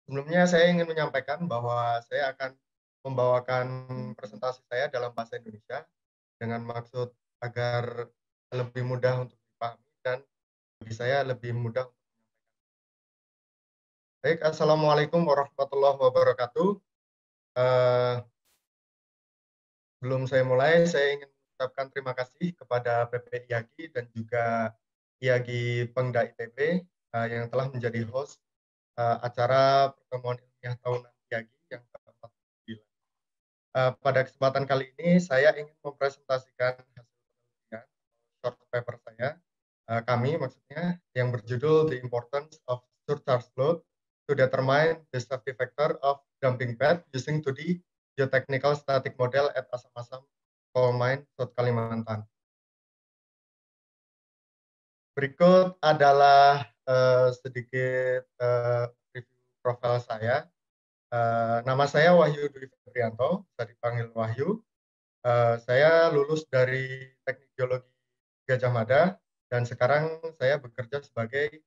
Sebelumnya saya ingin menyampaikan bahwa saya akan membawakan presentasi saya dalam bahasa Indonesia dengan maksud agar lebih mudah untuk dipahami dan bagi saya lebih mudah. Baik, Assalamualaikum warahmatullahi wabarakatuh. Eh, Sebelum saya mulai, saya ingin mengucapkan terima kasih kepada PP IAGI dan juga IAGI Pengda ITB yang telah menjadi host acara pertemuan ilmiah tahunan IAGI yang ke-49. Pada kesempatan kali ini, saya ingin mempresentasikan hasil penelitian short paper saya, kami maksudnya, yang berjudul The Importance of Surcharge Load to Determine the Safety Factor of Dumping Bed Using 2D Geotechnical Static Model at Asam-Asam Coal Mine, South Kalimantan. Berikut adalah sedikit review profil saya. Nama saya Wahyu Dwi Febrianto, bisa dipanggil Wahyu. Saya lulus dari Teknik Geologi Gajah Mada dan sekarang saya bekerja sebagai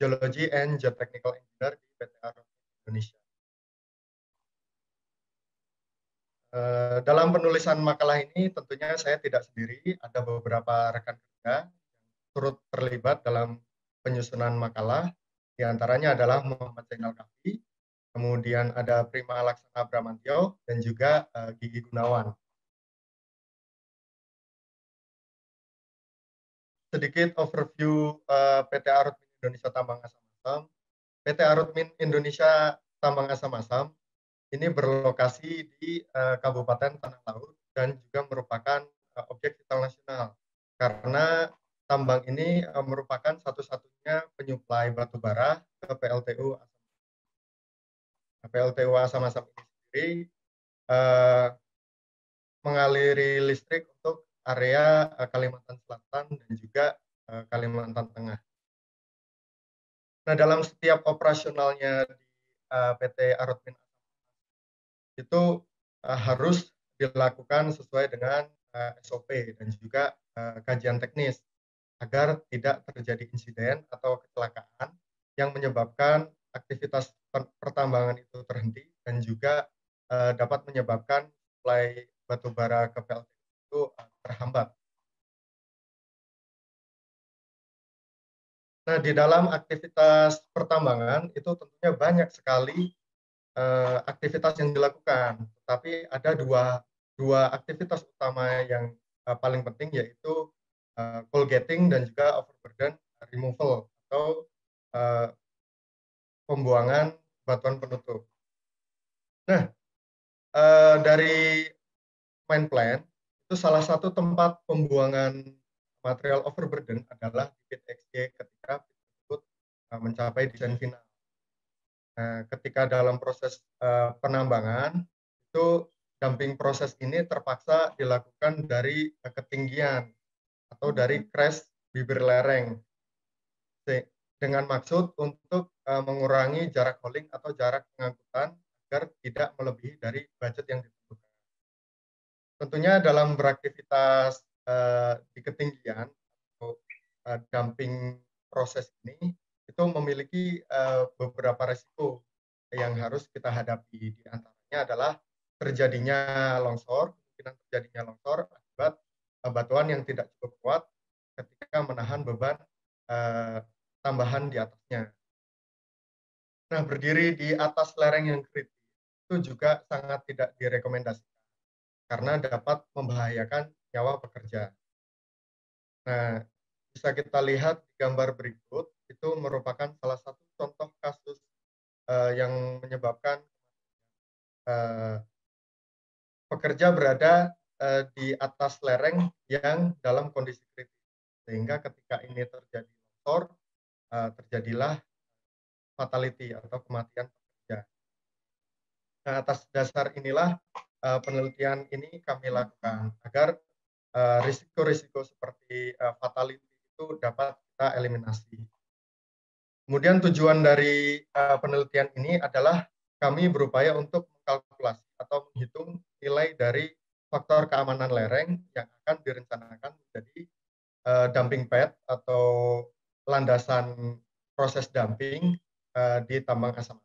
Geology and Geotechnical Engineer di PT Arus Indonesia. Dalam penulisan makalah ini tentunya saya tidak sendiri, ada beberapa rekan kerja yang turut terlibat dalam penyusunan makalah, di antaranya adalah Muhammad Zainal Kafi, kemudian ada Prima Laksana Bramantio, dan juga Gigi Gunawan. Sedikit overview PT Arutmin Indonesia Tambang Asam-Asam. PT Arutmin Indonesia Tambang Asam-Asam ini berlokasi di Kabupaten Tanah Laut dan juga merupakan objek vital nasional karena tambang ini merupakan satu-satunya penyuplai batu bara ke PLTU PLTU Asam-Asam ini sendiri uh, mengaliri listrik untuk area Kalimantan Selatan dan juga Kalimantan Tengah. Nah, dalam setiap operasionalnya di PT Arutmin itu harus dilakukan sesuai dengan SOP dan juga kajian teknis agar tidak terjadi insiden atau kecelakaan yang menyebabkan aktivitas pertambangan itu terhenti dan juga dapat menyebabkan suplai batu bara ke PLTU itu terhambat. Nah, di dalam aktivitas pertambangan itu tentunya banyak sekali aktivitas yang dilakukan, tapi ada dua aktivitas utama yang paling penting, yaitu coal getting dan juga overburden removal atau uh, pembuangan batuan penutup. Nah, dari main plant itu salah satu tempat pembuangan material overburden adalah di pit XY ketika pit tersebut mencapai desain final. Nah, ketika dalam proses penambangan itu dumping proses ini terpaksa dilakukan dari ketinggian atau dari crash bibir lereng dengan maksud untuk mengurangi jarak hauling atau jarak pengangkutan agar tidak melebihi dari budget yang ditentukan. Tentunya dalam beraktivitas di ketinggian atau dumping proses ini itu memiliki beberapa resiko yang harus kita hadapi. Di antaranya adalah terjadinya longsor, kemungkinan terjadinya longsor akibat batuan yang tidak cukup kuat ketika menahan beban tambahan di atasnya. Nah, berdiri di atas lereng yang kritis itu juga sangat tidak direkomendasikan karena dapat membahayakan nyawa pekerja. Nah, bisa kita lihat di gambar berikut, itu merupakan salah satu contoh kasus yang menyebabkan pekerja berada di atas lereng yang dalam kondisi kritis. Sehingga ketika ini terjadi longsor, terjadilah fatality atau kematian pekerja. Nah, atas dasar inilah penelitian ini kami lakukan agar risiko-risiko seperti fatality itu dapat kita eliminasi. Kemudian tujuan dari penelitian ini adalah kami berupaya untuk mengkalkulasi atau menghitung nilai dari faktor keamanan lereng yang akan direncanakan menjadi dumping pad atau landasan proses dumping di tambang asam.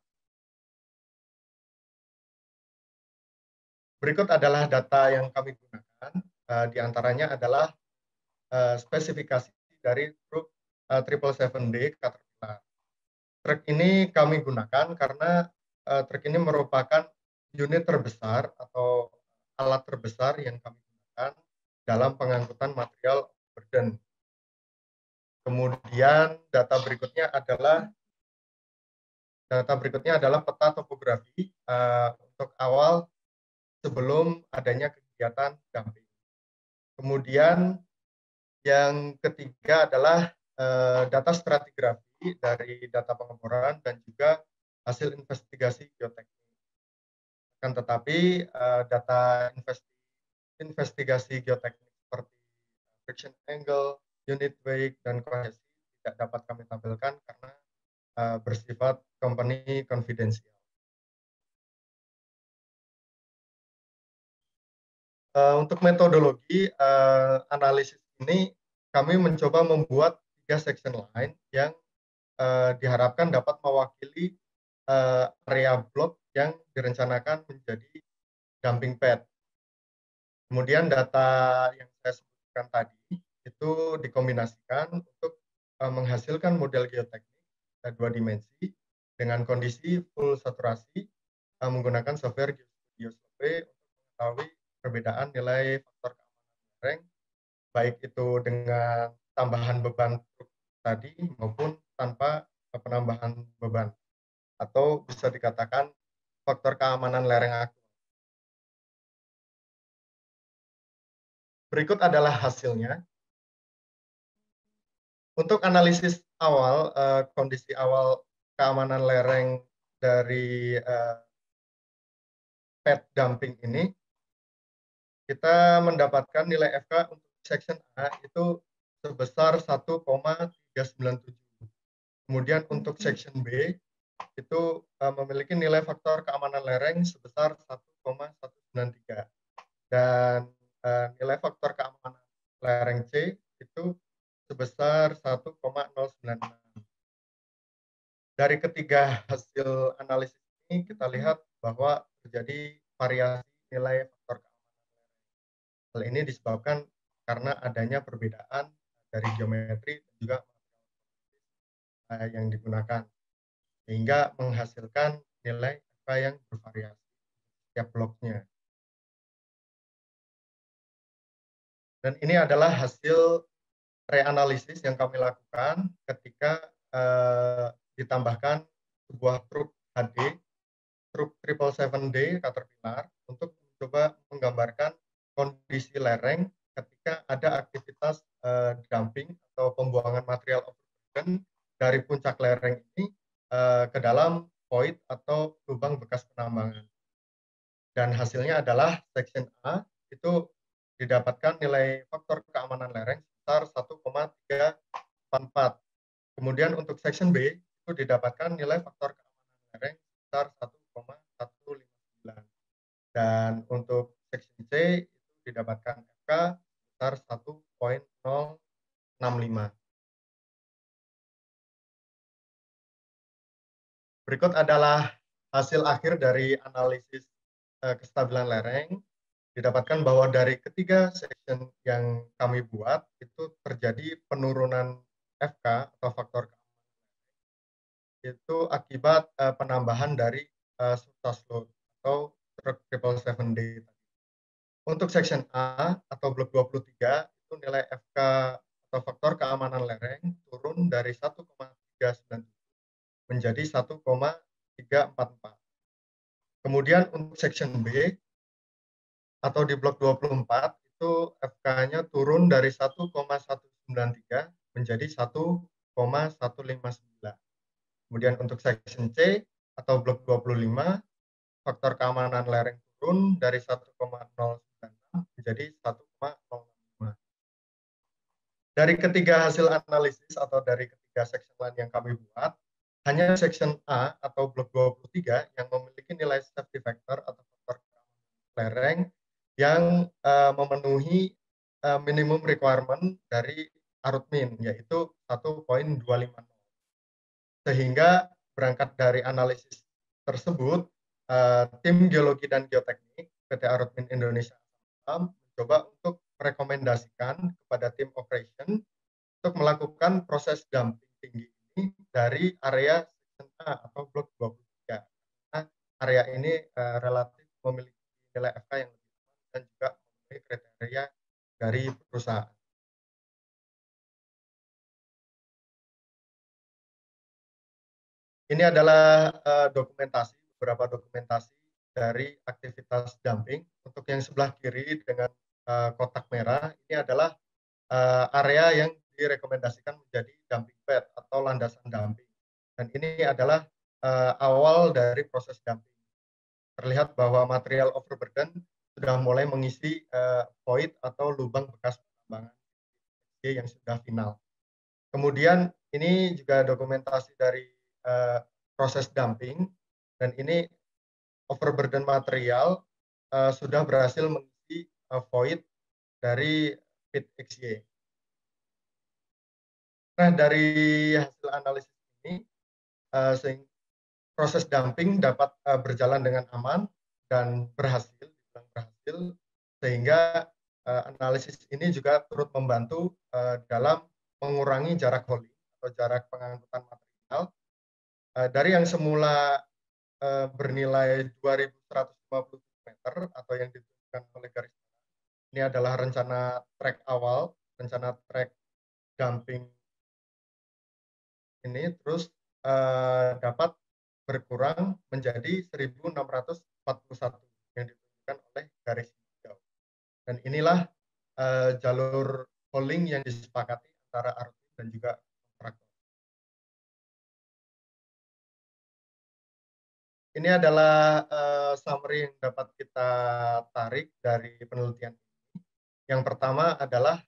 Berikut adalah data yang kami gunakan, di antaranya adalah spesifikasi dari truk 777D Caterpillar. Truk ini kami gunakan karena truk ini merupakan unit terbesar atau alat terbesar yang kami gunakan dalam pengangkutan material overburden. Kemudian data berikutnya adalah peta topografi untuk awal sebelum adanya kegiatan dumping. Kemudian yang ketiga adalah data stratigrafi dari data pengeboran dan juga hasil investigasi geoteknik. Akan tetapi data investigasi geoteknik seperti friction angle, unit weight, dan kohesi tidak dapat kami tampilkan karena bersifat company confidential. Untuk metodologi analisis ini, kami mencoba membuat 3 section line yang diharapkan dapat mewakili area blok yang direncanakan menjadi dumping pad. Kemudian data yang saya sebutkan tadi itu dikombinasikan untuk menghasilkan model geoteknik 2 dimensi dengan kondisi full saturasi menggunakan software GeoSurvey untuk mengetahui perbedaan nilai faktor keamanan lereng, baik itu dengan tambahan beban truk tadi maupun tanpa penambahan beban, atau bisa dikatakan faktor keamanan lereng aktual. Berikut adalah hasilnya. Untuk analisis awal, kondisi awal keamanan lereng dari pad dumping ini, kita mendapatkan nilai FK untuk section A itu sebesar 1,397. Kemudian untuk section B itu memiliki nilai faktor keamanan lereng sebesar 1,193. Dan nilai faktor keamanan lereng C itu sebesar 1,096. Dari ketiga hasil analisis ini kita lihat bahwa terjadi variasi nilai faktor keamanan lereng. Hal ini disebabkan karena adanya perbedaan dari geometri dan juga yang digunakan, sehingga menghasilkan nilai yang bervariasi setiap bloknya. Dan ini adalah hasil reanalisis yang kami lakukan ketika ditambahkan sebuah truk HD, truk 777D Caterpillar, untuk mencoba menggambarkan kondisi lereng ketika ada aktivitas dumping atau pembuangan material overburden dari puncak lereng ini ke dalam void atau lubang bekas penambangan. Dan hasilnya adalah section A itu didapatkan nilai faktor keamanan lereng sebesar 1,344. Kemudian untuk section B itu didapatkan nilai faktor keamanan lereng sebesar 1,159. Dan untuk section C itu didapatkan FK sebesar 1,065. Berikut adalah hasil akhir dari analisis kestabilan lereng. Didapatkan bahwa dari ketiga section yang kami buat itu terjadi penurunan FK atau faktor keamanan itu akibat penambahan dari surplus load atau truk 777D. Untuk section A atau blok 23 itu nilai FK atau faktor keamanan lereng turun dari 1,397 menjadi 1,344. Kemudian untuk section B atau di blok 24 itu FK-nya turun dari 1,193 menjadi 1,159. Kemudian untuk section C atau blok 25 faktor keamanan lereng turun dari 1,096 menjadi 1,065. Dari ketiga hasil analisis atau dari ketiga section line yang kami buat, hanya section A atau blok 23 yang memiliki nilai safety factor atau faktor keamanan lereng yang memenuhi minimum requirement dari Arutmin, yaitu 1,250. Sehingga berangkat dari analisis tersebut, tim geologi dan geoteknik PT Arutmin Indonesia mencoba untuk merekomendasikan kepada tim operation untuk melakukan proses dumping tinggi ini dari area section A atau blok 23. Nah, area ini relatif memiliki nilai FK yang lebih tinggi dan juga memenuhi kriteria dari perusahaan. Ini adalah beberapa dokumentasi dari aktivitas dumping. Untuk yang sebelah kiri dengan kotak merah, ini adalah area yang direkomendasikan menjadi dumping bed atau landasan dumping. Dan ini adalah awal dari proses dumping. Terlihat bahwa material overburden sudah mulai mengisi void atau lubang bekas penambangan yang sudah final. Kemudian ini juga dokumentasi dari proses dumping, dan ini overburden material sudah berhasil mengisi void dari pit XY. Nah, dari hasil analisis ini, proses dumping dapat berjalan dengan aman dan berhasil, sehingga analisis ini juga turut membantu dalam mengurangi jarak hauling atau jarak pengangkutan material dari yang semula bernilai 2.150 meter atau yang ditentukan oleh garis merah. Ini adalah rencana trek awal, rencana trek dumping ini terus dapat berkurang menjadi 1.641 yang ditentukan oleh garis hijau. Dan inilah jalur hauling yang disepakati antara Arutmin dan juga kontraktor. Ini adalah summary yang dapat kita tarik dari penelitian ini. Yang pertama adalah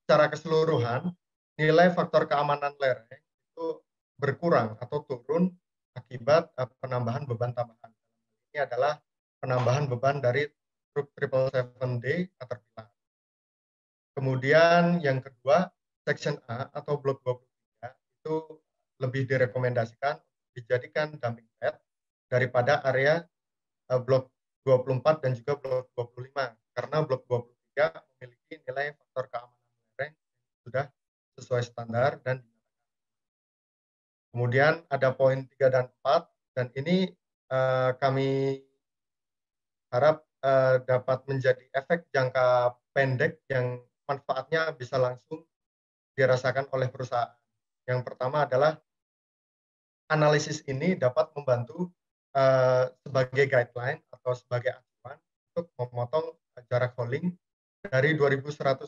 secara keseluruhan nilai faktor keamanan lereng itu berkurang atau turun akibat penambahan beban tambahan. Ini adalah penambahan beban dari truk 777D Caterpillar. Kemudian yang kedua, section A atau blok 23 itu lebih direkomendasikan dijadikan dumping bed daripada area blok 24 dan juga blok 25, karena blok 23 memiliki nilai faktor keamanan lereng yang sudah sesuai standar dan kemudian ada poin 3 dan 4, dan ini kami harap dapat menjadi efek jangka pendek yang manfaatnya bisa langsung dirasakan oleh perusahaan. Yang pertama adalah analisis ini dapat membantu sebagai guideline atau sebagai acuan untuk memotong jarak hauling dari 2.157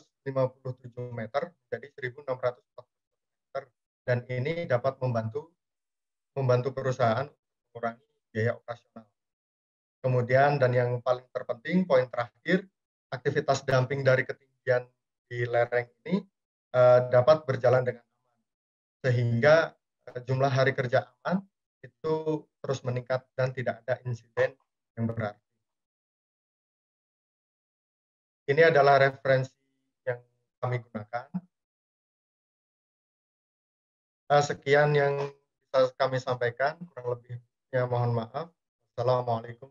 meter menjadi 1.640 meter, dan ini dapat membantu perusahaan mengurangi biaya operasional. Kemudian dan yang paling terpenting, poin terakhir, aktivitas dumping dari ketinggian di lereng ini dapat berjalan dengan aman, sehingga jumlah hari kerja aman itu terus meningkat dan tidak ada insiden yang berarti. Ini adalah referensi yang kami gunakan. Sekian yang bisa kami sampaikan, kurang lebihnya mohon maaf. Assalamualaikum